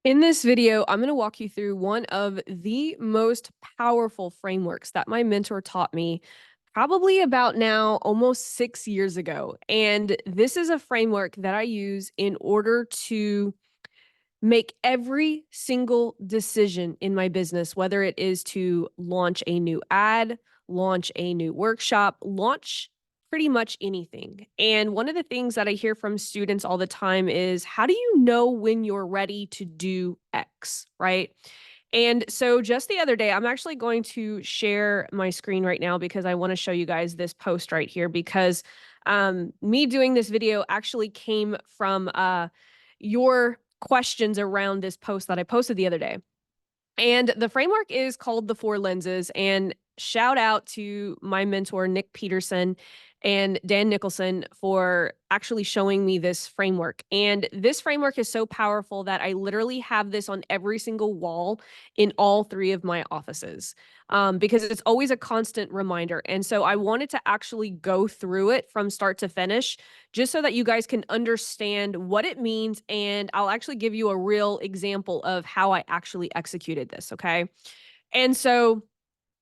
In this video, I'm going to walk you through one of the most powerful frameworks that my mentor taught me probably about now almost 6 years ago. And this is a framework that I use in order to make every single decision in my business, whether it is to launch a new ad, launch a new workshop, launch pretty much anything. And one of the things that I hear from students all the time is, how do you know when you're ready to do X, right? And so just the other day, I'm actually going to share my screen right now because I want to show you guys this post right here because me doing this video actually came from your questions around this post that I posted the other day. And the framework is called the four lenses. And shout out to my mentor, Nick Peterson and Dan Nicholson, for actually showing me this framework. And this framework is so powerful that I literally have this on every single wall in all three of my offices, because it's always a constant reminder. And so I wanted to actually go through it from start to finish just so that you guys can understand what it means. And I'll actually give you a real example of how I actually executed this. Okay. And so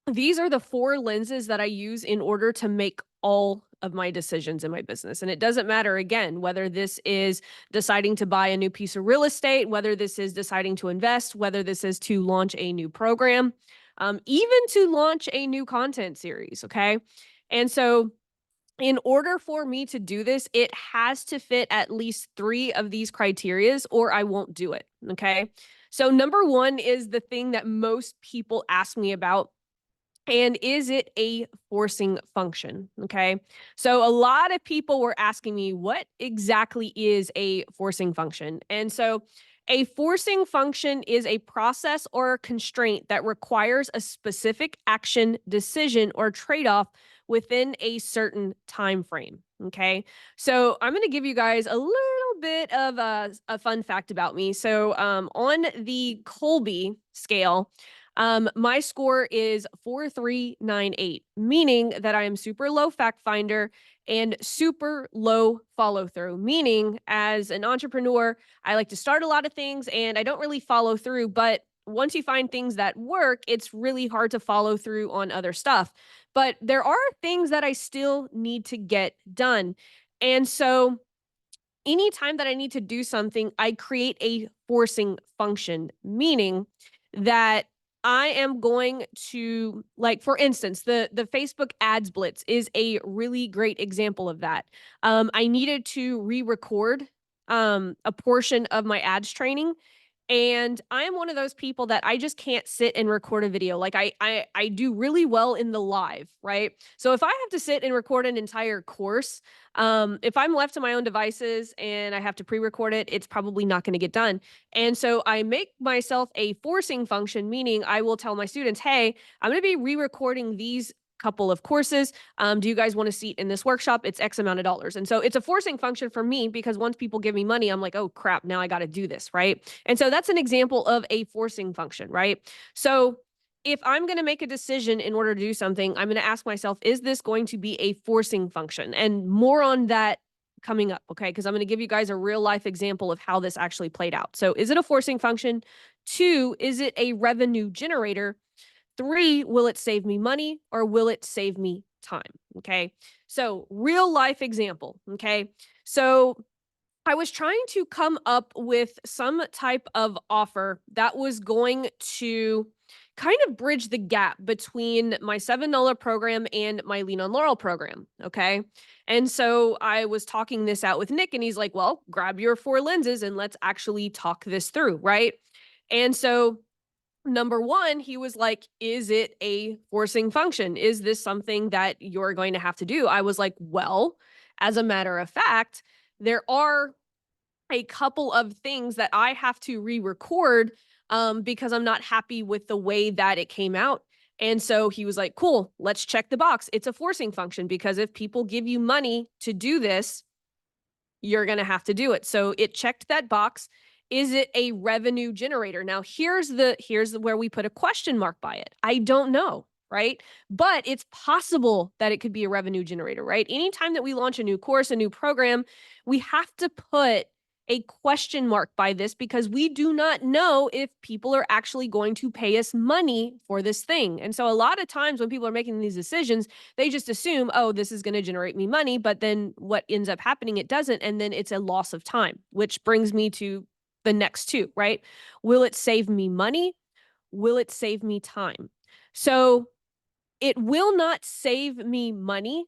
these are the four lenses that I use in order to make all of my decisions in my business. And it doesn't matter, again, whether this is deciding to buy a new piece of real estate, whether this is deciding to invest, whether this is to launch a new program, even to launch a new content series. Okay. And so in order for me to do this, it has to fit at least three of these criterias or I won't do it. Okay. So number one is the thing that most people ask me about. And is it a forcing function? Okay. So a lot of people were asking me, what exactly is a forcing function? And so a forcing function is a process or constraint that requires a specific action, decision, or trade-off within a certain time frame. Okay. So I'm going to give you guys a little bit of a fun fact about me. So on the Colby scale, my score is 4398, meaning that I am super low fact finder and super low follow through. Meaning, as an entrepreneur, I like to start a lot of things and I don't really follow through. But once you find things that work, it's really hard to follow through on other stuff. But there are things that I still need to get done. And so, anytime that I need to do something, I create a forcing function, meaning that I am going to, like, for instance, the Facebook ads blitz is a really great example of that. I needed to re-record a portion of my ads training, and I am one of those people that I just can't sit and record a video. Like I do really well in the live, right? So if I have to sit and record an entire course, if I'm left to my own devices and I have to pre-record it, it's probably not going to get done. And so I make myself a forcing function, meaning I will tell my students, hey, I'm going to be re-recording these couple of courses. Do you guys want a seat in this workshop? It's X amount of dollars. And so it's a forcing function for me because once people give me money, I'm like, oh crap, now I got to do this. Right. And so that's an example of a forcing function. Right. So if I'm going to make a decision in order to do something, I'm going to ask myself, is this going to be a forcing function? And more on that coming up. Okay. Because I'm going to give you guys a real life example of how this actually played out. So is it a forcing function? Two, is it a revenue generator? Three, will it save me money or will it save me time? Okay. So, real life example. Okay. So, I was trying to come up with some type of offer that was going to kind of bridge the gap between my $7 program and my Lean on Laurel program. Okay. And so I was talking this out with Nick, and he's like, well, grab your four lenses and let's actually talk this through. Right. And so number one, he was like, is it a forcing function? Is this something that you're going to have to do? I was like, well, as a matter of fact, there are a couple of things that I have to re-record because I'm not happy with the way that it came out. And so he was like, cool, let's check the box. It's a forcing function because if people give you money to do this, you're going to have to do it. So it checked that box. Is it a revenue generator? Now here's where we put a question mark by it. I don't know, right? But it's possible that it could be a revenue generator, right? Anytime that we launch a new course, a new program, we have to put a question mark by this because we do not know if people are actually going to pay us money for this thing. And so a lot of times when people are making these decisions, they just assume, oh, this is going to generate me money. But then what ends up happening, it doesn't. And then it's a loss of time, which brings me to the next two, right? Will it save me money? Will it save me time? So it will not save me money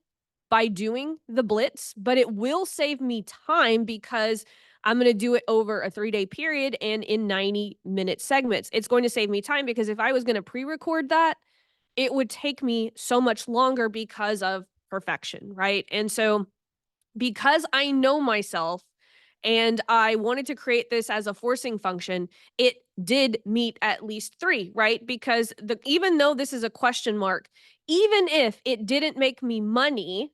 by doing the blitz, but it will save me time because I'm going to do it over a 3-day period and in 90-minute segments. It's going to save me time because if I was going to pre record that, it would take me so much longer because of perfection, right? And so because I know myself and I wanted to create this as a forcing function, it did meet at least 3, right? Because even though this is a question mark, even if it didn't make me money,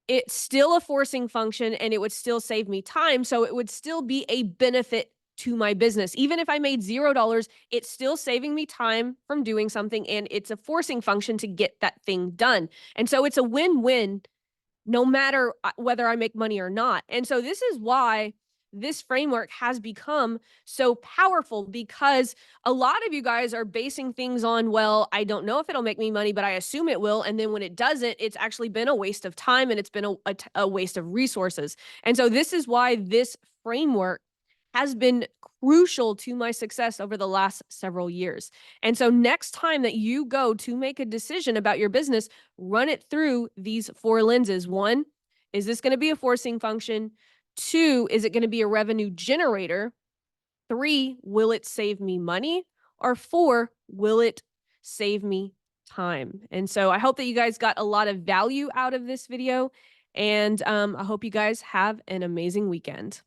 it's still a forcing function and it would still save me time. So it would still be a benefit to my business. Even if I made $0, it's still saving me time from doing something and it's a forcing function to get that thing done. And so it's a win-win no matter whether I make money or not. And so this is why this framework has become so powerful because a lot of you guys are basing things on, well, I don't know if it'll make me money, but I assume it will. And then when it doesn't, it's actually been a waste of time and it's been a waste of resources. And so this is why this framework has been crucial to my success over the last several years. And so next time that you go to make a decision about your business, run it through these 4 lenses. 1, is this going to be a forcing function? 2, is it going to be a revenue generator? 3, will it save me money? Or 4, will it save me time? And so I hope that you guys got a lot of value out of this video. And I hope you guys have an amazing weekend.